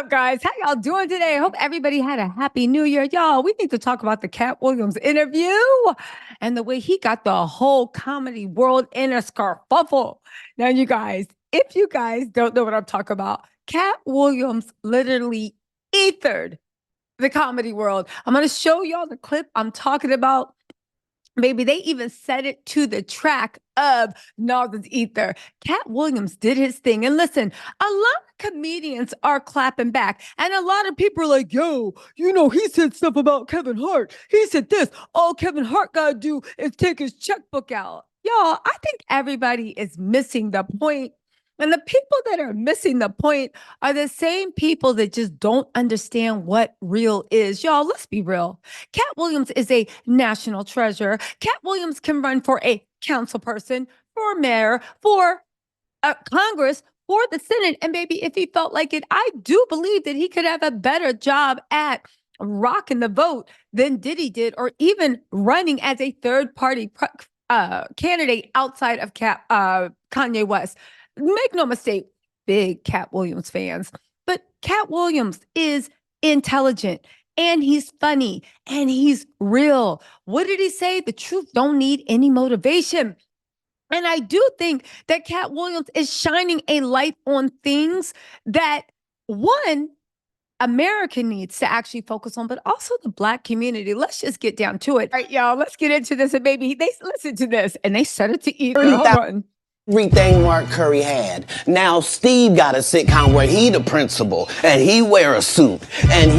up, guys? How y'all doing today? I hope everybody had a happy new year. Y'all, we need to talk about the Katt Williams interview and the way he got the whole comedy world in a scarfuffle. Now, you guys, if you guys don't know what I'm talking about, Katt Williams literally ethered the comedy world. I'm going to show y'all the clip I'm talking about. Maybe they even set it to the track of Northern's Ether. Katt Williams did his thing. And listen, a lot of comedians are clapping back. And a lot of people are like, yo, he said stuff about Kevin Hart. He said this. All Kevin Hart got to do is take his checkbook out. Y'all, I think everybody is missing the point. And the people that are missing the point are the same people that just don't understand what real is. Y'all, let's be real. Katt Williams is a national treasure. Katt Williams can run for a council person, for mayor, for Congress, for the Senate. And maybe if he felt like it, I do believe that he could have a better job at rocking the vote than Diddy did, or even running as a third party candidate outside of Kanye West. Make no mistake, big Katt Williams fans. But Katt Williams is intelligent and he's funny and he's real. What did he say? The truth don't need any motivation. And I do think that Katt Williams is shining a light on things that, one, America needs to actually focus on, but also the Black community. Let's just get down to it. All right, y'all, let's get into this. And maybe they listen to this and they set it to either. Hold on. Everything Mark Curry had. Now Steve got a sitcom where he the principal and he wear a suit and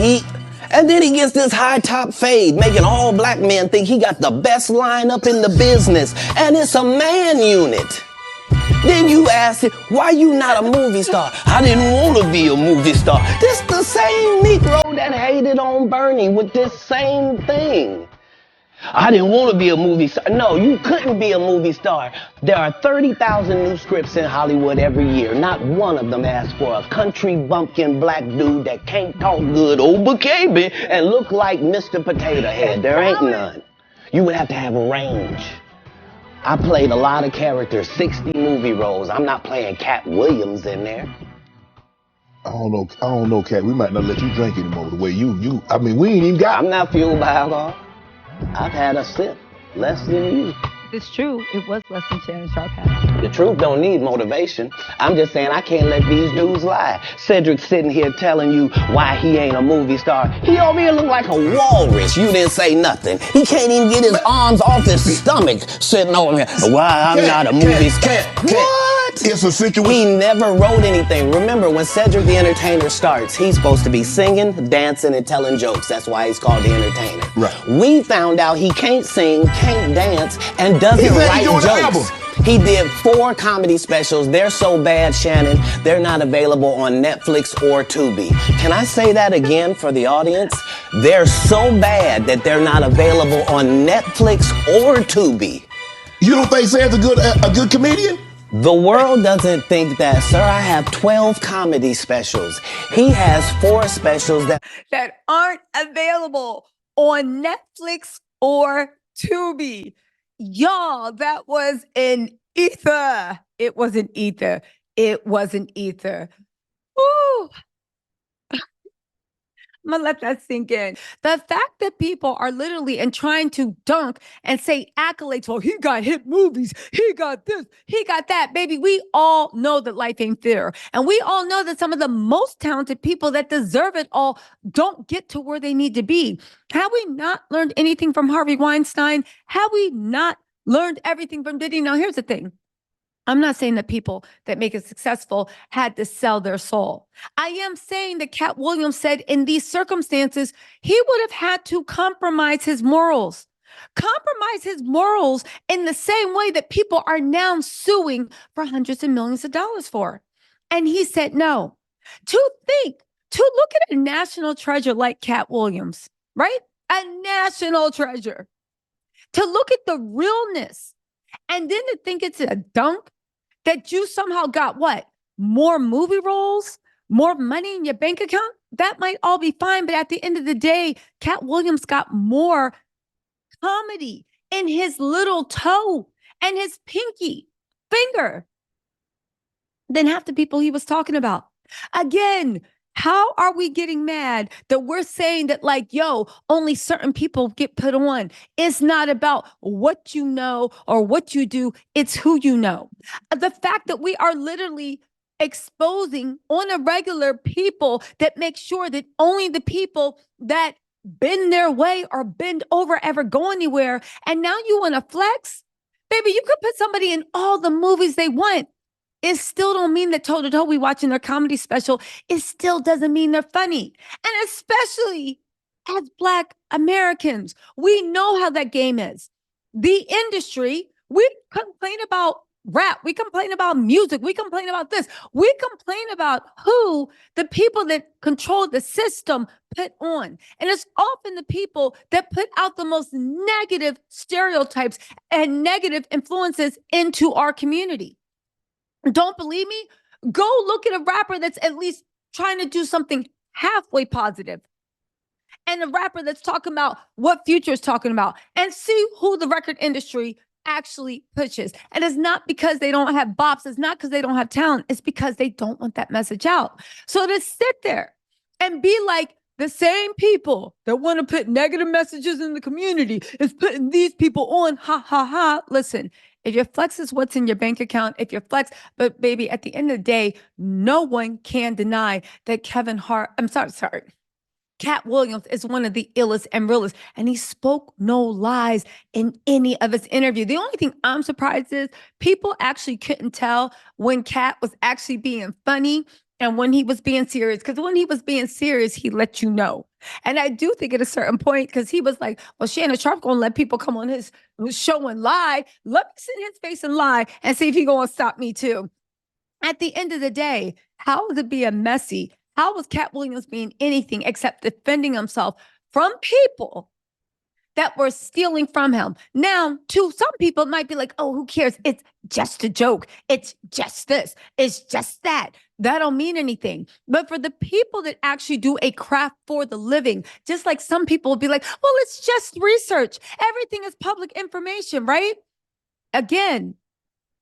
then he gets this high top fade, making all black men think he got the best lineup in the business, and it's a man unit. Then you ask it, why you not a movie star? I didn't want to be a movie star. This the same Negro that hated on Bernie with this same thing. I didn't want to be a movie star. No, you couldn't be a movie star. There are 30,000 new scripts in Hollywood every year. Not one of them asks for a country bumpkin black dude that can't talk good over KB and look like Mr. Potato Head. There ain't none. You would have to have a range. I played a lot of characters, 60 movie roles. I'm not playing Katt Williams in there. I don't know, Katt. We might not let you drink anymore the way we ain't even got. I'm not fueled by alcohol. I've had a sip, less than you. It's true. It was less than Shannon Sharp had. The truth don't need motivation. I'm just saying I can't let these dudes lie. Cedric's sitting here telling you why he ain't a movie star. He over here look like a walrus. You didn't say nothing. He can't even get his arms off his stomach sitting over here. Why I'm not a movie star. What? It's a situation. He never wrote anything. Remember, when Cedric the Entertainer starts, he's supposed to be singing, dancing, and telling jokes. That's why he's called the Entertainer. Right. We found out he can't sing, can't dance, and doesn't write jokes. He did 4 comedy specials. They're so bad, Shannon, they're not available on Netflix or Tubi. Can I say that again for the audience? They're so bad that they're not available on Netflix or Tubi. You don't think Sam's a good comedian? The world doesn't think that, sir. I have 12 comedy specials. He has 4 specials that aren't available on Netflix or Tubi. Y'all, that was an ether. It wasn't ether. It wasn't ether. Ooh. I'm going to let that sink in. The fact that people are literally and trying to dunk and say accolades, well, he got hit movies, he got this, he got that. Baby, we all know that life ain't fair. And we all know that some of the most talented people that deserve it all don't get to where they need to be. Have we not learned anything from Harvey Weinstein? Have we not learned everything from Diddy? Now, here's the thing. I'm not saying that people that make it successful had to sell their soul. I am saying that Katt Williams said in these circumstances, he would have had to compromise his morals. Compromise his morals in the same way that people are now suing for hundreds of millions of dollars for. And he said no. To look at a national treasure like Katt Williams, right? A national treasure. To look at the realness and then to think it's a dunk that you somehow got what? More movie roles? More money in your bank account? That might all be fine. But at the end of the day, Katt Williams got more comedy in his little toe and his pinky finger than half the people he was talking about. Again, How are we getting mad that we're saying that, like, yo, only certain people get put on? It's not about what you know or what you do, it's who you know. The fact that we are literally exposing on a regular people that make sure that only the people that bend their way or bend over ever go anywhere. And now you want to flex? Baby, you could put somebody in all the movies they want. It still don't mean that toe to toe we watching their comedy special. It still doesn't mean they're funny. And especially as Black Americans, we know how that game is. The industry, we complain about rap, we complain about music, we complain about this, we complain about who the people that control the system put on. And it's often the people that put out the most negative stereotypes and negative influences into our community. Don't believe me? Go look at a rapper that's at least trying to do something halfway positive, and a rapper that's talking about what Future is talking about, and see who the record industry actually pushes. And it's not because they don't have bops. It's not because they don't have talent. It's because they don't want that message out. So to sit there and be like, the same people that want to put negative messages in the community is putting these people on, ha, ha, ha. Listen, if your flex is what's in your bank account, if your flex, but baby, at the end of the day, no one can deny that Katt Williams is one of the illest and realest, and he spoke no lies in any of his interview. The only thing I'm surprised is people actually couldn't tell when Katt was actually being funny and when he was being serious. Because when he was being serious, he let you know. And I do think at a certain point, because he was like, well, Shannon Sharp gonna let people come on his show and lie. Let me sit in his face and lie and see if he gonna stop me too. At the end of the day, how was it being messy? How was Katt Williams being anything except defending himself from people that were stealing from him? Now, to some people, it might be like, oh, who cares? It's just a joke. It's just this. It's just that. That don't mean anything. But for the people that actually do a craft for the living, just like some people will be like, well, it's just research. Everything is public information, right? Again,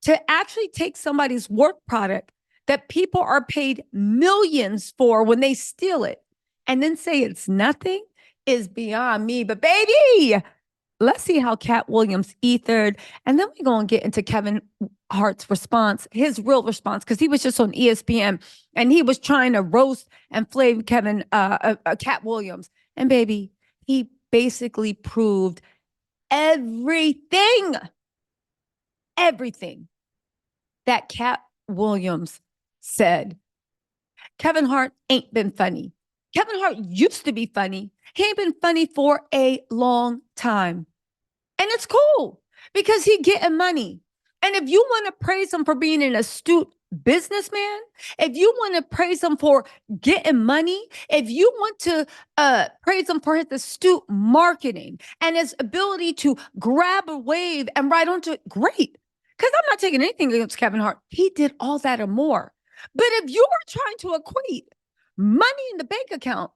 to actually take somebody's work product that people are paid millions for when they steal it and then say it's nothing is beyond me. But baby, let's see how Katt Williams ethered. And then we're going to get into Kevin Hart's response, his real response, because he was just on ESPN and he was trying to roast and flame Katt Williams. And baby, he basically proved everything that Katt Williams said. Kevin Hart ain't been funny. Kevin Hart used to be funny. He ain't been funny for a long time. And it's cool because he getting money. And if you want to praise him for being an astute businessman, if you want to praise him for getting money, if you want to praise him for his astute marketing and his ability to grab a wave and ride onto it, great. Because I'm not taking anything against Kevin Hart. He did all that and more. But if you are trying to equate money in the bank account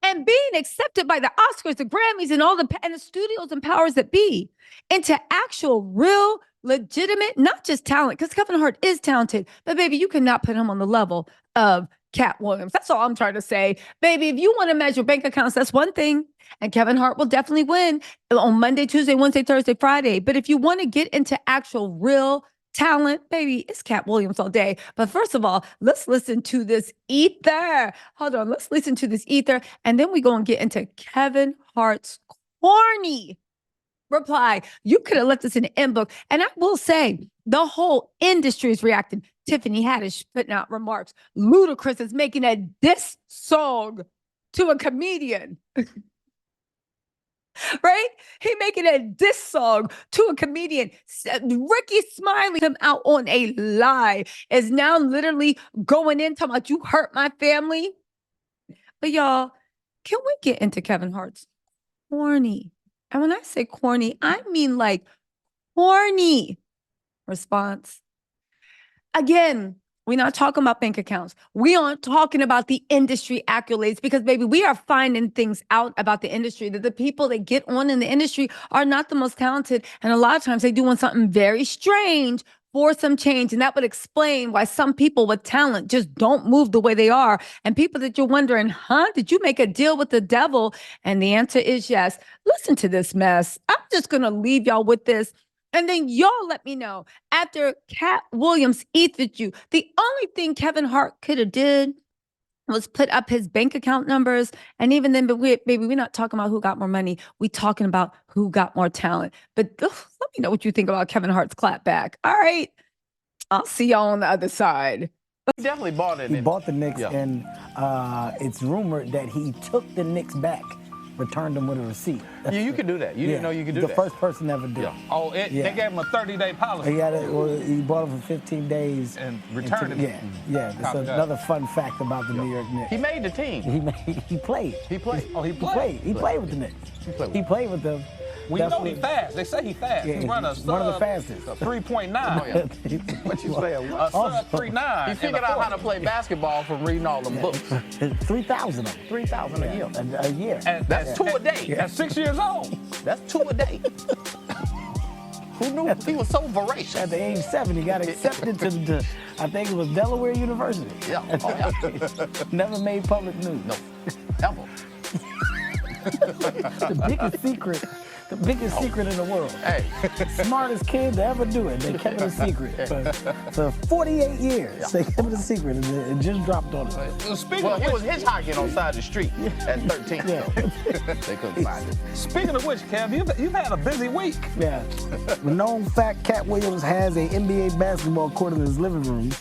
and being accepted by the Oscars, the Grammys, and and the studios and powers that be into actual, real, legitimate, not just talent, because Kevin Hart is talented, but baby, you cannot put him on the level of Katt Williams. That's all I'm trying to say. Baby, if you want to measure bank accounts, that's one thing. And Kevin Hart will definitely win on Monday, Tuesday, Wednesday, Thursday, Friday. But if you want to get into actual real talent, baby, it's Katt Williams all day. But first of all, let's listen to this ether. Hold on, let's listen to this ether. And then we go and get into Kevin Hart's corny reply. You could have left this in the inbox. And I will say, the whole industry is reacting. Tiffany Haddish putting out remarks. Ludacris is making a diss song to a comedian. Right? He making a diss song to a comedian. Ricky Smiley him out on a lie is now literally going in talking about you hurt my family. But y'all, can we get into Kevin Hart's corny? And when I say corny, I mean like corny response. Again, we're not talking about bank accounts. We aren't talking about the industry accolades because, baby, we are finding things out about the industry that the people that get on in the industry are not the most talented. And a lot of times they doing something very strange for some change. And that would explain why some people with talent just don't move the way they are. And people that you're wondering, did you make a deal with the devil? And the answer is yes. Listen to this mess. I'm just going to leave y'all with this. And then y'all let me know, after Katt Williams ethered you, the only thing Kevin Hart could have did was put up his bank account numbers. And even then, baby, we're not talking about who got more money. We're talking about who got more talent. But let me know what you think about Kevin Hart's clapback. All right. I'll see y'all on the other side. He definitely bought it. He bought the Knicks, and it's rumored that he took the Knicks back, returned them with a receipt. Yeah, you can do that. You didn't know you could do that. The first person ever did. Yeah. Oh, they gave him a 30-day policy. He bought it for 15 days. And returned it. Yeah. That's another fun fact about the New York Knicks. He made the team. He played. He played. Oh, he played. He played with the Knicks. He played with them. Well, you know he's fast. They say he's fast. Yeah, he run a one of the fastest. 3.9. What you say? A sub 3.9. He figured out how to play basketball from reading all the books. 3,000 of them. 3,000 a year. A year. And that's 2 a day. At 6 years old. That's 2 a day. Who knew he was so voracious? At the age 7, he got accepted to I think it was Delaware University. Yeah. Oh, yeah. Never made public news. No. Ever. The biggest secret in the world. Hey. Smartest kid to ever do it. They kept it a secret. For 48 years, they kept it a secret, and it just dropped on it. He was hitchhiking on the side of the street at 13. Yeah. They couldn't find it. Speaking of which, Kev, you've had a busy week. Yeah. Known fact, Katt Williams has a NBA basketball court in his living room.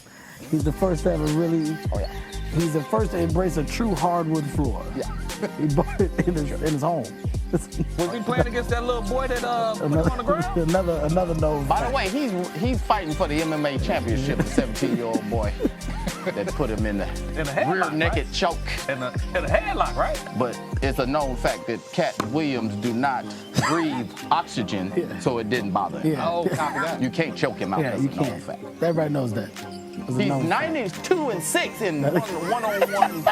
He's the first to ever really... Oh, yeah. He's the first to embrace a true hardwood floor. Yeah. He bought it in his home. Was he playing against that little boy that put him on the ground? Another known By fact. the way, he's fighting for the MMA championship, the 17-year-old boy that put him in the rear naked choke. In a headlock, right? But it's a known fact that Katt Williams do not breathe oxygen, so it didn't bother him. Yeah. Oh, copy that. You can't choke him out. Yeah, That's you a known can't. fact. Everybody knows that. He's 92-6 in one-on-one